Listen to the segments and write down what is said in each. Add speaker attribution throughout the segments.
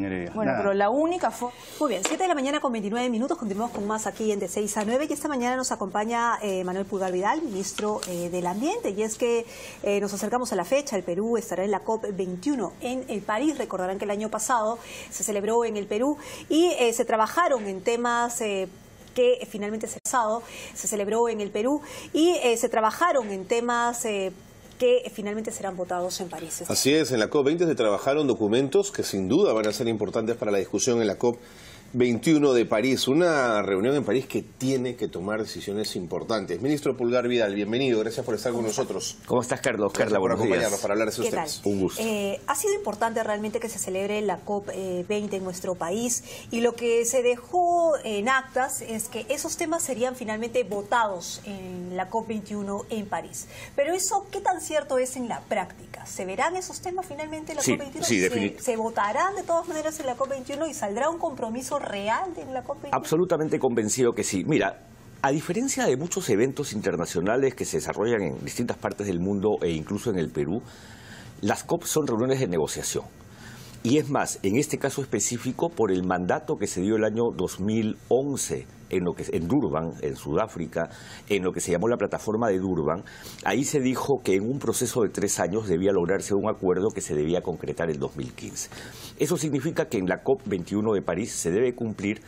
Speaker 1: Bueno, pero la única fue... Muy bien, 7 de la mañana con 29 minutos, continuamos con más aquí en De 6 a 9 y esta mañana nos acompaña Manuel Pulgar Vidal, ministro del Ambiente, y es que nos acercamos a la fecha. El Perú estará en la COP21 en el París. Recordarán que el año pasado se celebró en el Perú y se trabajaron en temas... que finalmente se celebró en el Perú y se trabajaron en temas que finalmente serán votados en París.
Speaker 2: Así es, en la COP20 se trabajaron documentos que sin duda van a ser importantes para la discusión en la COP21 de París, una reunión en París que tiene que tomar decisiones importantes. Ministro Pulgar Vidal, bienvenido, gracias por estar con nosotros.
Speaker 3: ¿Cómo estás, Carlos?
Speaker 2: Carla, por acompañarnos para hablar de esos temas.
Speaker 3: Un gusto.
Speaker 1: Ha sido importante realmente que se celebre la COP20 en nuestro país y lo que se dejó en actas es que esos temas serían finalmente votados en la COP21 en París. Pero eso, ¿qué tan cierto es en la práctica? ¿Se verán esos temas finalmente en la COP21?
Speaker 3: Sí,
Speaker 1: ¿Se votarán de todas maneras en la COP21 y saldrá un compromiso real en la COP21?
Speaker 3: Absolutamente convencido que sí. Mira, a diferencia de muchos eventos internacionales que se desarrollan en distintas partes del mundo e incluso en el Perú, las COP son reuniones de negociación. Y es más, en este caso específico, por el mandato que se dio el año 2011 en Durban, en Sudáfrica, en lo que se llamó la plataforma de Durban, ahí se dijo que en un proceso de 3 años debía lograrse un acuerdo que se debía concretar en 2015. Eso significa que en la COP21 de París se debe cumplir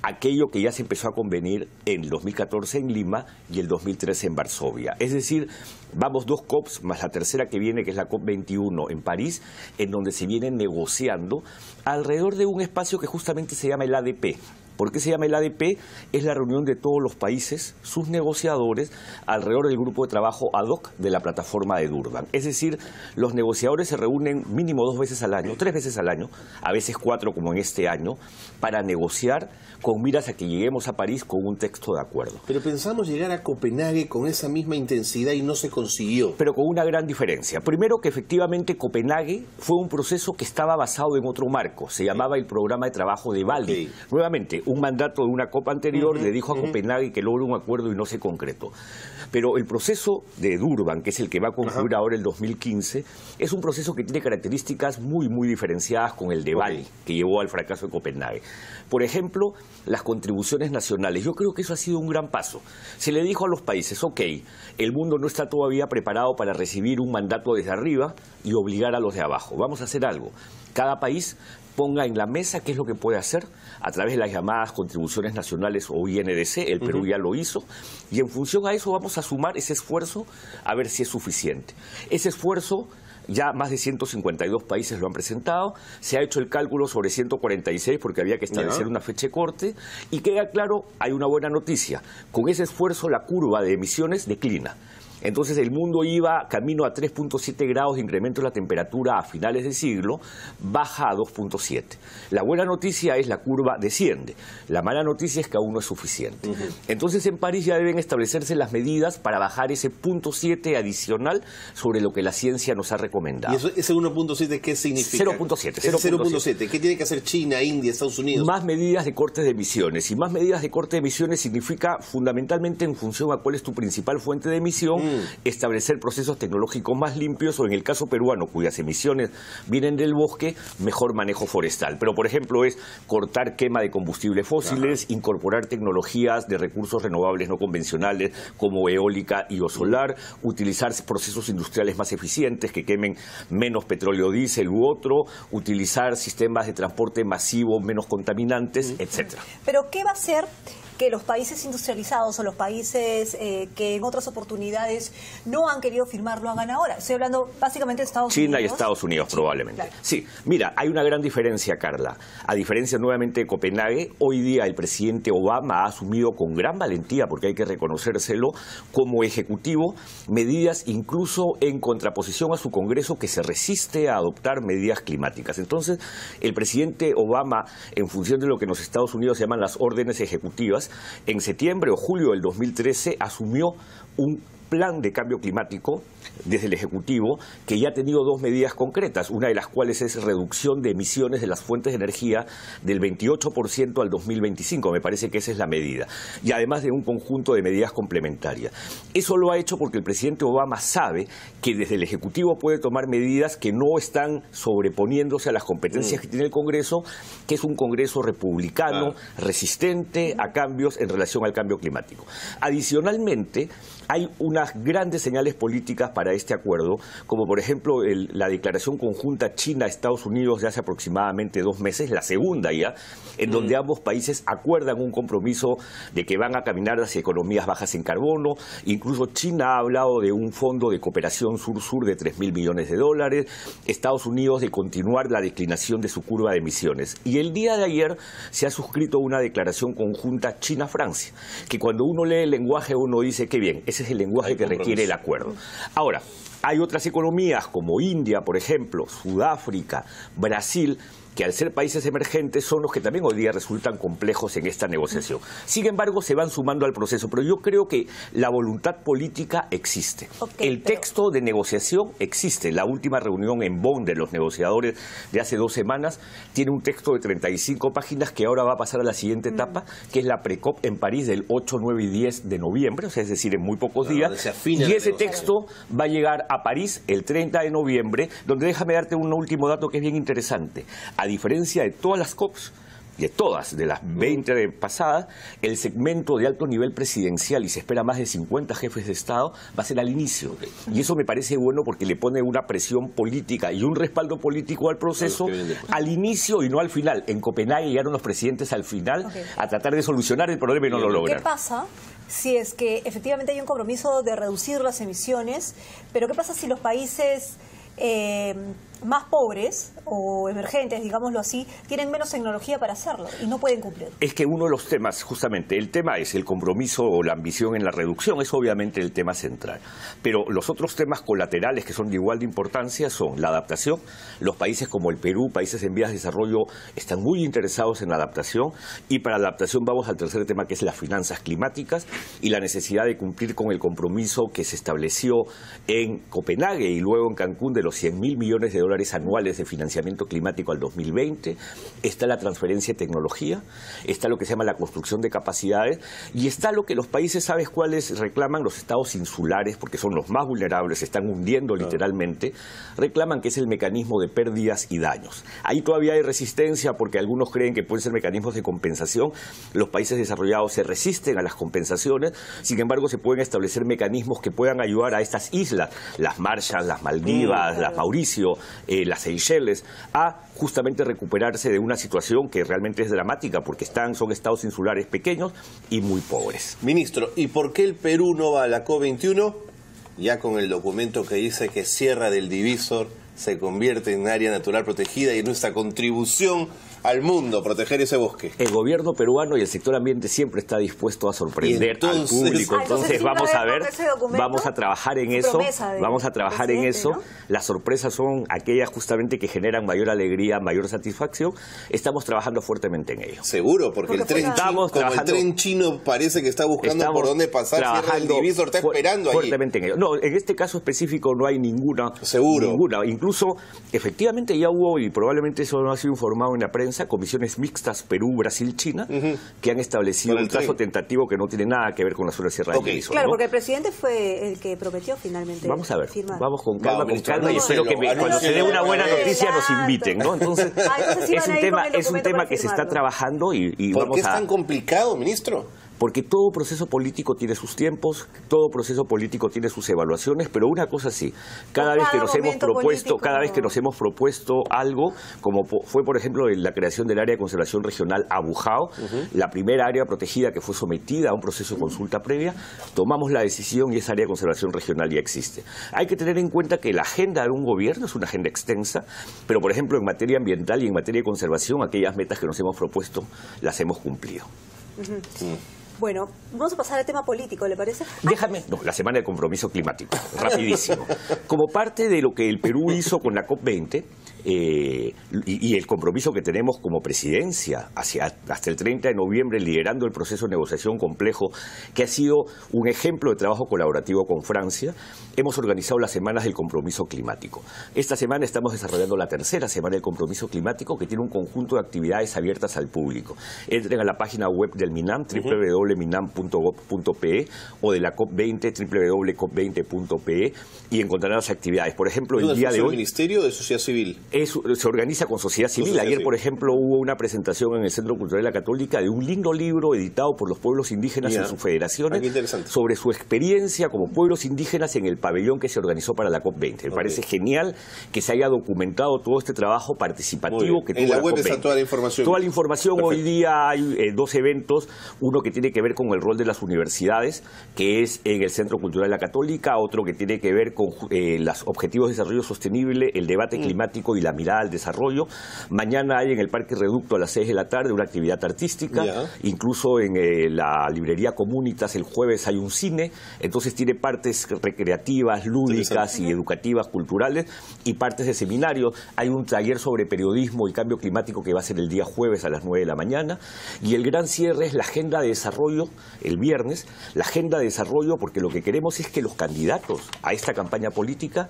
Speaker 3: aquello que ya se empezó a convenir en el 2014 en Lima y el 2013 en Varsovia. Es decir, vamos 2 COPs más la tercera que viene, que es la COP21 en París, en donde se vienen negociando alrededor de un espacio que justamente se llama el ADP. ¿Por qué se llama el ADP? Es la reunión de todos los países, sus negociadores, alrededor del grupo de trabajo ad hoc de la plataforma de Durban. Es decir, los negociadores se reúnen mínimo 2 veces al año, 3 veces al año, a veces 4 como en este año, para negociar con miras a que lleguemos a París con un texto de acuerdo.
Speaker 2: Pero pensamos llegar a Copenhague con esa misma intensidad y no se consiguió.
Speaker 3: Pero con una gran diferencia. Primero, que efectivamente Copenhague fue un proceso que estaba basado en otro marco, se llamaba el Programa de Trabajo de Bali.
Speaker 2: Okay.
Speaker 3: Nuevamente, un mandato de una COP anterior le dijo a Copenhague que logre un acuerdo y no se concretó. Pero el proceso de Durban, que es el que va a concluir ahora el 2015, es un proceso que tiene características muy diferenciadas con el de Bali, que llevó al fracaso de Copenhague. Por ejemplo, las contribuciones nacionales. Yo creo que eso ha sido un gran paso. Se le dijo a los países, ok, el mundo no está todavía preparado para recibir un mandato desde arriba y obligar a los de abajo. Vamos a hacer algo. Cada país ponga en la mesa qué es lo que puede hacer a través de las llamadas contribuciones nacionales o INDC, el Perú ya lo hizo, y en función a eso vamos a sumar ese esfuerzo a ver si es suficiente. Ese esfuerzo, ya más de 152 países lo han presentado, se ha hecho el cálculo sobre 146 porque había que establecer una fecha de corte, y queda claro, hay una buena noticia, con ese esfuerzo la curva de emisiones declina. Entonces el mundo iba camino a 3.7 grados de incremento de la temperatura a finales del siglo, baja a 2.7. La buena noticia es la curva desciende, la mala noticia es que aún no es suficiente. Entonces en París ya deben establecerse las medidas para bajar ese 0.7 adicional sobre lo que la ciencia nos ha recomendado.
Speaker 2: ¿Y eso, ese 1.7 qué significa?
Speaker 3: 0.7.
Speaker 2: 0.7. ¿Qué tiene que hacer China, India, Estados Unidos?
Speaker 3: Más medidas de cortes de emisiones. Y más medidas de corte de emisiones significa fundamentalmente en función a cuál es tu principal fuente de emisión, establecer procesos tecnológicos más limpios o en el caso peruano, cuyas emisiones vienen del bosque, mejor manejo forestal. Pero por ejemplo es cortar quema de combustibles fósiles, incorporar tecnologías de recursos renovables no convencionales como eólica y o solar, utilizar procesos industriales más eficientes que quemen menos petróleo diésel u otro, utilizar sistemas de transporte masivo menos contaminantes, etcétera.
Speaker 1: Pero ¿qué va a hacer que los países industrializados o los países que en otras oportunidades no han querido firmar lo hagan ahora? Estoy hablando básicamente de Estados Unidos.
Speaker 3: China y Estados Unidos, probablemente. Claro. Sí, mira, hay una gran diferencia, Carla. A diferencia nuevamente de Copenhague, hoy día el presidente Obama ha asumido con gran valentía, porque hay que reconocérselo, como ejecutivo, medidas incluso en contraposición a su Congreso que se resiste a adoptar medidas climáticas. Entonces, el presidente Obama, en función de lo que en los Estados Unidos se llaman las órdenes ejecutivas, en septiembre o julio del 2013 asumió un plan de cambio climático desde el Ejecutivo que ya ha tenido dos medidas concretas, una de las cuales es reducción de emisiones de las fuentes de energía del 28% al 2025, me parece que esa es la medida, y además de un conjunto de medidas complementarias. Eso lo ha hecho porque el presidente Obama sabe que desde el Ejecutivo puede tomar medidas que no están sobreponiéndose a las competencias que tiene el Congreso, que es un Congreso republicano, resistente a cambios en relación al cambio climático. Adicionalmente, hay unas grandes señales políticas para este acuerdo, como por ejemplo la declaración conjunta China-Estados Unidos de hace aproximadamente 2 meses, la segunda ya, en donde ambos países acuerdan un compromiso de que van a caminar hacia economías bajas en carbono. Incluso China ha hablado de un fondo de cooperación sur-sur de $3.000 millones, Estados Unidos de continuar la declinación de su curva de emisiones. Y el día de ayer se ha suscrito una declaración conjunta China-Francia, que cuando uno lee el lenguaje uno dice que bien, ese es el lenguaje que requiere el acuerdo. Ahora, hay otras economías como India, por ejemplo, Sudáfrica, Brasil, que al ser países emergentes son los que también hoy día resultan complejos en esta negociación. Sin embargo, se van sumando al proceso, pero yo creo que la voluntad política existe. El texto de negociación existe. La última reunión en Bonn de los negociadores de hace 2 semanas tiene un texto de 35 páginas que ahora va a pasar a la siguiente etapa, que es la pre-COP en París del 8, 9 y 10 de noviembre, o sea, es decir, en muy pocos días. Y ese texto va a llegar a París el 30 de noviembre, donde déjame darte un último dato que es bien interesante. A diferencia de todas las COPs, de las 20 pasadas, el segmento de alto nivel presidencial, y se espera más de 50 jefes de Estado, va a ser al inicio. Y eso me parece bueno porque le pone una presión política y un respaldo político al proceso al inicio y no al final. En Copenhague llegaron los presidentes al final a tratar de solucionar el problema y no lo logran.
Speaker 1: ¿Qué pasa si es que efectivamente hay un compromiso de reducir las emisiones, pero qué pasa si los países más pobres o emergentes, digámoslo así, tienen menos tecnología para hacerlo y no pueden cumplir?
Speaker 3: Es que uno de los temas, justamente, el tema es el compromiso o la ambición en la reducción, es obviamente el tema central. Pero los otros temas colaterales que son de igual de importancia son la adaptación. Los países como el Perú, países en vías de desarrollo, están muy interesados en la adaptación, y para la adaptación vamos al tercer tema, que es las finanzas climáticas y la necesidad de cumplir con el compromiso que se estableció en Copenhague y luego en Cancún de los $100.000 millones anuales de financiamiento climático al 2020, está la transferencia de tecnología, está lo que se llama la construcción de capacidades, y está lo que los países, ¿sabes cuáles reclaman? Los estados insulares, porque son los más vulnerables, se están hundiendo literalmente, reclaman que es el mecanismo de pérdidas y daños. Ahí todavía hay resistencia porque algunos creen que pueden ser mecanismos de compensación. Los países desarrollados se resisten a las compensaciones, sin embargo se pueden establecer mecanismos que puedan ayudar a estas islas, las Marshall, las Maldivas, las Mauricio, las Seychelles, a justamente recuperarse de una situación que realmente es dramática porque son estados insulares pequeños y muy pobres.
Speaker 2: Ministro, ¿y por qué el Perú no va a la COP21? Ya con el documento que dice que Sierra del Divisor se convierte en área natural protegida y en nuestra contribución al mundo, proteger ese bosque.
Speaker 3: El gobierno peruano y el sector ambiente siempre está dispuesto a sorprender al público. Entonces vamos a ver, vamos a trabajar en eso, ¿no? Las sorpresas son aquellas justamente que generan mayor alegría, mayor satisfacción. Estamos trabajando fuertemente en ello.
Speaker 2: Seguro, porque el tren chino parece que está buscando por dónde pasar, Sierra del Divisor está esperando allí.
Speaker 3: Fuertemente en ello. No, en este caso específico no hay ninguna.
Speaker 2: Seguro.
Speaker 3: Ninguna. Incluso, efectivamente ya hubo, y probablemente eso no ha sido informado en la prensa, comisiones mixtas Perú, Brasil, China, que han establecido un plazo tentativo que no tiene nada que ver con la zona de Sierra del Divisor.
Speaker 1: Claro,
Speaker 3: ¿no?
Speaker 1: porque el presidente fue el que prometió finalmente.
Speaker 3: Vamos a ver,
Speaker 1: firmar.
Speaker 3: vamos con calma, y espero que cuando se dé una buena noticia nos inviten, ¿no? Entonces, es un tema que se está trabajando y
Speaker 2: ¿Por qué es tan complicado, ministro?
Speaker 3: Porque todo proceso político tiene sus tiempos, todo proceso político tiene sus evaluaciones, pero una cosa sí, cada vez que nos hemos propuesto algo, como fue por ejemplo la creación del área de conservación regional Abujao, la primera área protegida que fue sometida a un proceso de consulta previa, tomamos la decisión y esa área de conservación regional ya existe. Hay que tener en cuenta que la agenda de un gobierno es una agenda extensa, pero por ejemplo en materia ambiental y en materia de conservación, aquellas metas que nos hemos propuesto las hemos cumplido.
Speaker 1: Bueno, vamos a pasar al tema político, ¿le parece?
Speaker 3: La semana de compromiso climático, rapidísimo. Como parte de lo que el Perú hizo con la COP20, y el compromiso que tenemos como presidencia hasta el 30 de noviembre liderando el proceso de negociación complejo, que ha sido un ejemplo de trabajo colaborativo con Francia. Hemos organizado las semanas del compromiso climático. Esta semana estamos desarrollando la tercera semana del compromiso climático, que tiene un conjunto de actividades abiertas al público. Entren a la página web del MINAM, www.minam.gov.pe, o de la COP20, www.cop20.pe, y encontrarán las actividades. Por ejemplo, el día de hoy...
Speaker 2: ¿El Ministerio de Sociedad Civil?
Speaker 3: Se organiza con sociedad civil. Ayer, por ejemplo, hubo una presentación en el Centro Cultural de la Católica de un lindo libro editado por los pueblos indígenas en sus federaciones sobre su experiencia como pueblos indígenas en el pabellón que se organizó para la COP20. Me parece genial que se haya documentado todo este trabajo participativo que tuvo
Speaker 2: en la web
Speaker 3: COP20.
Speaker 2: Está toda la información.
Speaker 3: Toda la información. Hoy día hay dos eventos, uno que tiene que ver con el rol de las universidades, que es en el Centro Cultural de la Católica, otro que tiene que ver con los objetivos de desarrollo sostenible, el debate climático y la mirada al desarrollo. Mañana hay en el Parque Reducto a las 6 de la tarde una actividad artística, incluso en la librería Comunitas el jueves hay un cine, entonces tiene partes recreativas, lúdicas y educativas, culturales, y partes de seminarios. Hay un taller sobre periodismo y cambio climático que va a ser el día jueves a las 9 de la mañana, y el gran cierre es la agenda de desarrollo el viernes, la agenda de desarrollo, porque lo que queremos es que los candidatos a esta campaña política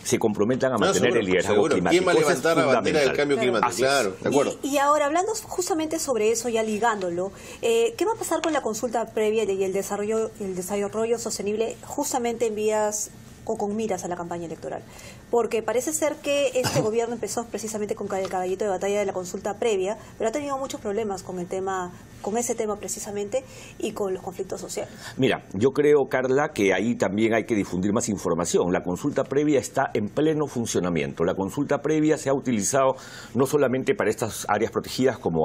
Speaker 3: se comprometan a mantener el liderazgo climático.
Speaker 2: ¿Quién va a levantar la bandera del cambio climático? Claro, de acuerdo.
Speaker 1: Y ahora, hablando justamente sobre eso, ya ligándolo, ¿qué va a pasar con la consulta previa y el desarrollo sostenible justamente en vías o con miras a la campaña electoral? Porque parece ser que este gobierno empezó precisamente con el caballito de batalla de la consulta previa, pero ha tenido muchos problemas con ese tema precisamente y con los conflictos sociales.
Speaker 3: Mira, yo creo, Carla, que ahí también hay que difundir más información. La consulta previa está en pleno funcionamiento. La consulta previa se ha utilizado no solamente para estas áreas protegidas como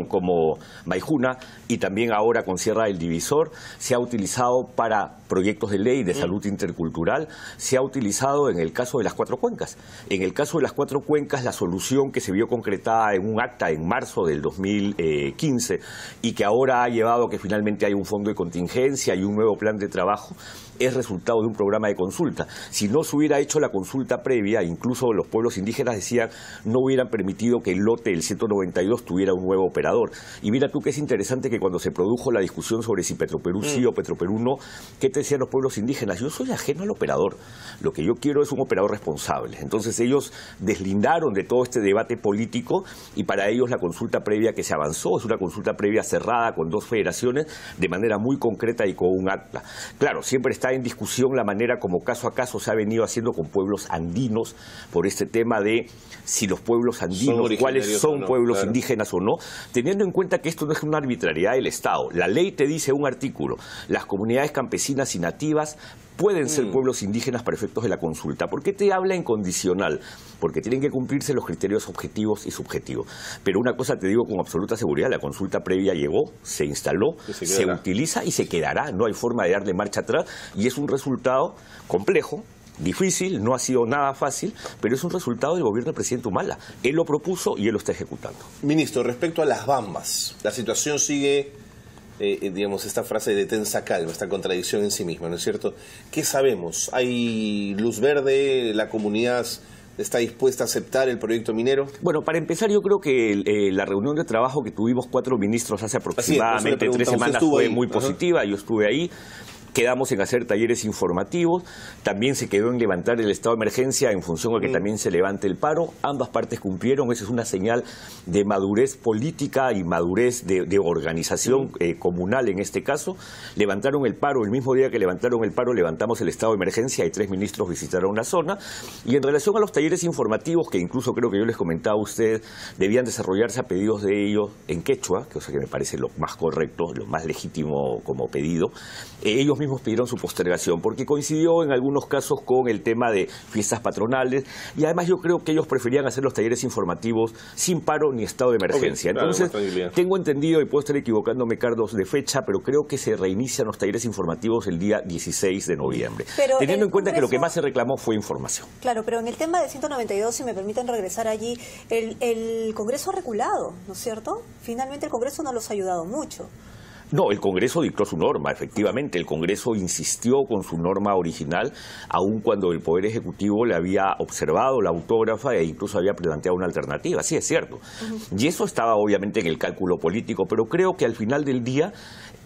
Speaker 3: como Maijuna, y también ahora con Sierra del Divisor, se ha utilizado para proyectos de ley de salud intercultural, se ha utilizado en el caso de las 4 cuencas. En el caso de las 4 cuencas, la solución que se vio concretada en un acta en marzo del 2015 y que ahora ha llevado a que finalmente hay un fondo de contingencia y un nuevo plan de trabajo, es resultado de un programa de consulta. Si no se hubiera hecho la consulta previa, incluso los pueblos indígenas decían no hubieran permitido que el lote del 192 tuviera un nuevo operador. Y mira tú que es interesante que cuando se produjo la discusión sobre si Petroperú sí o Petroperú no, ¿qué te decían los pueblos indígenas? Yo soy ajeno al operador. Lo que yo quiero es un operador responsable. Entonces ellos deslindaron de todo este debate político y para ellos la consulta previa que se avanzó es una consulta previa cerrada con 2 federaciones de manera muy concreta y con un acta. Claro, siempre está en discusión la manera como caso a caso se ha venido haciendo con pueblos andinos por este tema de si los pueblos andinos, cuáles son pueblos indígenas o no, teniendo en cuenta que esto no es una arbitrariedad del Estado. La ley te dice un artículo, las comunidades campesinas y nativas pueden ser pueblos indígenas para efectos de la consulta. ¿Por qué te habla en condicional? Porque tienen que cumplirse los criterios objetivos y subjetivos. Pero una cosa te digo con absoluta seguridad, la consulta previa llegó, se instaló, se utiliza y se quedará. No hay forma de darle marcha atrás y es un resultado complejo, difícil, no ha sido nada fácil, pero es un resultado del gobierno del presidente Humala. Él lo propuso y él lo está ejecutando.
Speaker 2: Ministro, respecto a las bambas, la situación sigue... digamos, esta frase de tensa calma, esta contradicción en sí misma, ¿no es cierto? ¿Qué sabemos? ¿Hay luz verde? ¿La comunidad está dispuesta a aceptar el proyecto minero?
Speaker 3: Bueno, para empezar, yo creo que la reunión de trabajo que tuvimos 4 ministros hace aproximadamente 3 semanas fue muy positiva. Yo estuve ahí. Quedamos en hacer talleres informativos, también se quedó en levantar el estado de emergencia en función de que también se levante el paro. Ambas partes cumplieron, eso es una señal de madurez política y madurez de organización comunal en este caso. Levantaron el paro, el mismo día que levantaron el paro levantamos el estado de emergencia y 3 ministros visitaron la zona. Y en relación a los talleres informativos, que incluso creo que yo les comentaba a ustedes, debían desarrollarse a pedidos de ellos en quechua, cosa que me parece lo más correcto, lo más legítimo como pedido. Ellos mismos pidieron su postergación porque coincidió en algunos casos con el tema de fiestas patronales y además yo creo que ellos preferían hacer los talleres informativos sin paro ni estado de emergencia. Entonces, tengo entendido, y puedo estar equivocándome, Carlos, de fecha, pero creo que se reinician los talleres informativos el día 16 de noviembre. Pero teniendo en cuenta que lo que más se reclamó fue información.
Speaker 1: Claro, pero en el tema del 192, si me permiten regresar allí, el Congreso ha reculado, ¿no es cierto? Finalmente el Congreso no los ha ayudado mucho.
Speaker 3: No, el Congreso dictó su norma, efectivamente. El Congreso insistió con su norma original, aun cuando el Poder Ejecutivo le había observado la autógrafa e incluso había planteado una alternativa. Sí, es cierto. Y eso estaba obviamente en el cálculo político, pero creo que al final del día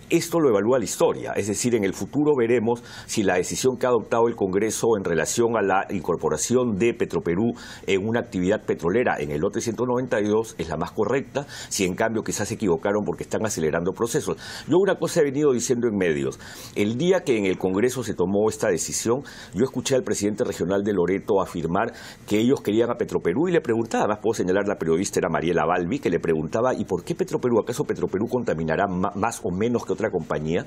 Speaker 3: esto lo evalúa la historia, es decir, en el futuro veremos si la decisión que ha adoptado el Congreso en relación a la incorporación de Petroperú en una actividad petrolera en el lote 192 es la más correcta, si en cambio quizás se equivocaron porque están acelerando procesos. Yo una cosa he venido diciendo en medios, el día que en el Congreso se tomó esta decisión, yo escuché al presidente regional de Loreto afirmar que ellos querían a Petroperú y le preguntaba, además puedo señalar, la periodista era Mariela Balbi, que le preguntaba, ¿y por qué Petroperú? ¿Acaso Petroperú contaminará más o menos que otra compañía?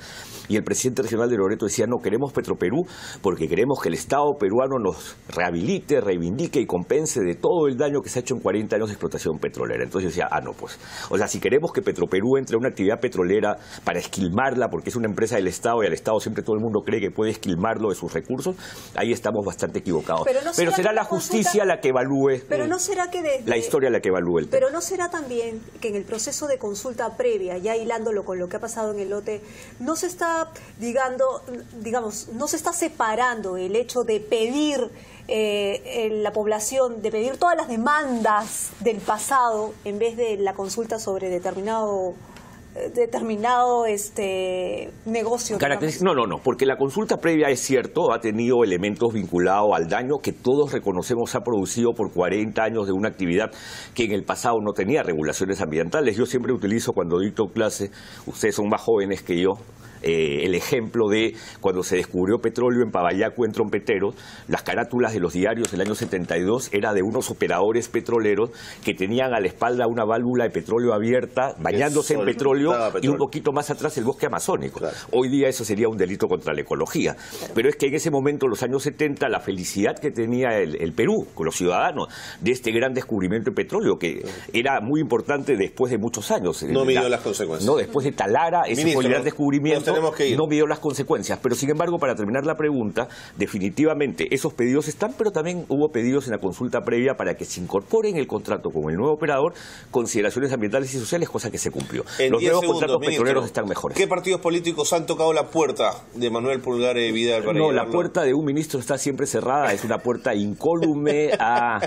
Speaker 3: Y el presidente regional de Loreto decía, no, queremos Petroperú porque queremos que el Estado peruano nos rehabilite, reivindique y compense de todo el daño que se ha hecho en 40 años de explotación petrolera. Entonces yo decía, no, pues, o sea, si queremos que Petroperú entre a una actividad petrolera para esquilmarla, porque es una empresa del Estado y al Estado siempre todo el mundo cree que puede esquilmarlo de sus recursos, ahí estamos bastante equivocados. Pero será la justicia la que evalúe,
Speaker 1: pero no será que
Speaker 3: la historia la que evalúe el tema.
Speaker 1: Pero no será también que en el proceso de consulta previa, ya hilándolo con lo que ha pasado en el lote, no se está, digamos, no se está separando el hecho de pedir la población, de pedir todas las demandas del pasado en vez de la consulta sobre determinado negocio.
Speaker 3: No, porque la consulta previa, es cierto, ha tenido elementos vinculados al daño que todos reconocemos se ha producido por 40 años de una actividad que en el pasado no tenía regulaciones ambientales. Yo siempre utilizo cuando dicto clase, ustedes son más jóvenes que yo, el ejemplo de cuando se descubrió petróleo en Pabayacu, en Trompeteros, las carátulas de los diarios del año 72 era de unos operadores petroleros que tenían a la espalda una válvula de petróleo abierta, bañándose en petróleo y un poquito más atrás el bosque amazónico. Claro. Hoy día eso sería un delito contra la ecología. Pero es que en ese momento, en los años 70, la felicidad que tenía el Perú, con los ciudadanos, de este gran descubrimiento de petróleo, que era muy importante después de muchos años.
Speaker 2: No midió las consecuencias.
Speaker 3: No, después de Talara, ese fue el gran descubrimiento.
Speaker 2: No
Speaker 3: midió las consecuencias, pero sin embargo, para terminar la pregunta, definitivamente esos pedidos están, pero también hubo pedidos en la consulta previa para que se incorpore en el contrato con el nuevo operador consideraciones ambientales y sociales, cosa que se cumplió. Los nuevos contratos petroleros están mejores.
Speaker 2: ¿Qué partidos políticos han tocado la puerta de Manuel Pulgar Vidal?
Speaker 3: No, la puerta de un ministro está siempre cerrada, es una puerta incólume a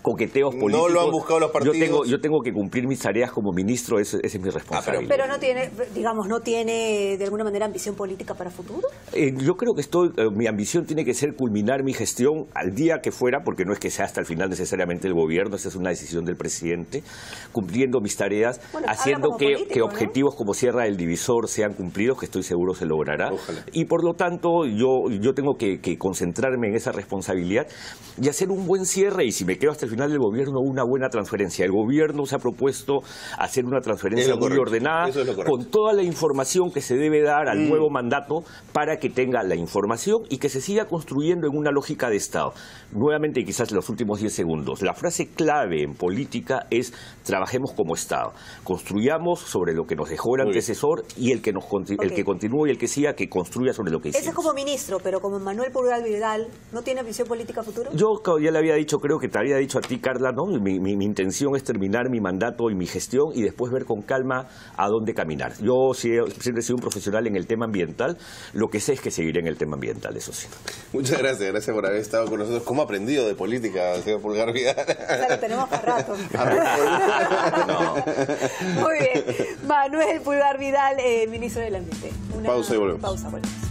Speaker 3: coqueteos políticos.
Speaker 2: ¿No lo han buscado los partidos?
Speaker 3: Yo tengo que cumplir mis tareas como ministro, esa es mi responsabilidad.
Speaker 1: Pero no tiene, digamos, no tiene de alguna manera ambición política para futuro.
Speaker 3: Yo creo que mi ambición tiene que ser culminar mi gestión al día que fuera, porque no es que sea hasta el final necesariamente el gobierno, esa es una decisión del presidente, cumpliendo mis tareas, haciendo que objetivos como Sierra del Divisor sean cumplidos, que estoy seguro se logrará. Ojalá. Y por lo tanto yo tengo que concentrarme en esa responsabilidad y hacer un buen cierre, y si me quedo hasta el final del gobierno, una buena transferencia. El gobierno se ha propuesto hacer una transferencia muy ordenada, con toda la información que se debe dar al nuevo mandato para que tenga la información y que se siga construyendo en una lógica de Estado. Nuevamente, quizás los últimos 10 segundos, la frase clave en política es: trabajemos como Estado, construyamos sobre lo que nos dejó el antecesor y el que continúe y el que siga, que construya sobre lo que hicimos.
Speaker 1: Ese es como ministro, pero como Manuel Pulgar Vidal, ¿no tiene visión política futuro?
Speaker 3: Yo ya le había dicho, creo que te había dicho a ti, Carla, ¿no? Mi intención es terminar mi mandato y mi gestión y después ver con calma a dónde caminar. Yo siempre he sido un profesional en el tema ambiental, lo que sé es que seguiré en el tema ambiental, eso sí.
Speaker 2: Muchas gracias por haber estado con nosotros. ¿Cómo ha aprendido de política, señor Pulgar Vidal?
Speaker 1: O sea, lo tenemos para rato. Muy bien. Manuel Pulgar Vidal, ministro del Ambiente.
Speaker 2: Pausa y volvemos.
Speaker 1: Pausa, volvemos.